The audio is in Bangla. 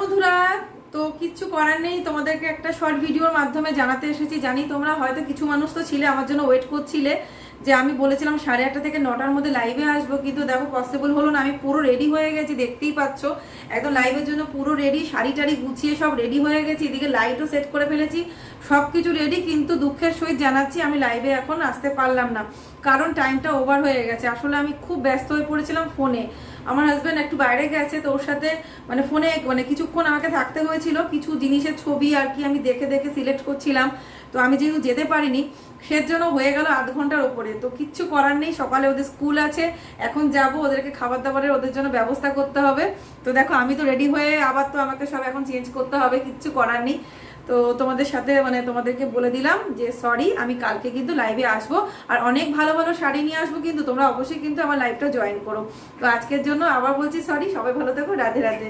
বন্ধুরা, তো কিচ্ছু করার নেই, তোমাদেরকে একটা শর্ট ভিডিওর মাধ্যমে জানাতে এসেছি। জানি তোমরা হয়তো কিছু মানুষ তো ছিলে আমার জন্য ওয়েট করছিলে যে আমি বলেছিলাম 8:30 থেকে 9টার মধ্যে লাইভে আসবো, কিন্তু দেখো পসিবল হলো না। আমি পুরো রেডি হয়ে গেছি, দেখতেই পাচ্ছ একদম লাইভের জন্য পুরো রেডি, শাড়ি টাড়ি গুছিয়ে সব রেডি হয়ে গেছি, এদিকে লাইটও সেট করে ফেলেছি, সব কিছু রেডি। কিন্তু দুঃখের সহিত জানাচ্ছি আমি লাইভে এখন আসতে পারলাম না, কারণ টাইমটা ওভার হয়ে গেছে। আসলে আমি খুব ব্যস্ত হয়ে পড়েছিলাম ফোনে। আমার হাজব্যান্ড একটু বাইরে গেছে, তো ওর সাথে ফোনে কিছুক্ষণ আমাকে থাকতে হয়েছিল, কিছু জিনিসের ছবি আর কি আমি দেখে দেখে সিলেক্ট করছিলাম। তো আমি যেহেতু যেতে পারিনি, সেজন্য হয়ে গেল আধ ঘন্টার ওপরে। তো কিচ্ছু করার নেই, সকালে ওদের স্কুল আছে, এখন যাব, ওদেরকে খাবার দাবারের ওদের জন্য ব্যবস্থা করতে হবে। তো দেখো আমি তো রেডি হয়ে আবার তো আমাকে সব এখন চেঞ্জ করতে হবে, কিচ্ছু করার নেই। তো তোমাদের সাথে তোমাদেরকে বলে দিলাম যে সরি, আমি কালকে কিন্তু লাইভে আসবো, আর অনেক ভালো ভালো শাড়ি নিয়ে আসবো, কিন্তু তোমরা অবশ্যই কিন্তু আমার লাইভটা জয়েন করো। তো আজকের জন্য আবার বলছি সরি, সবাই ভালো থেকো, রাধে রাধে।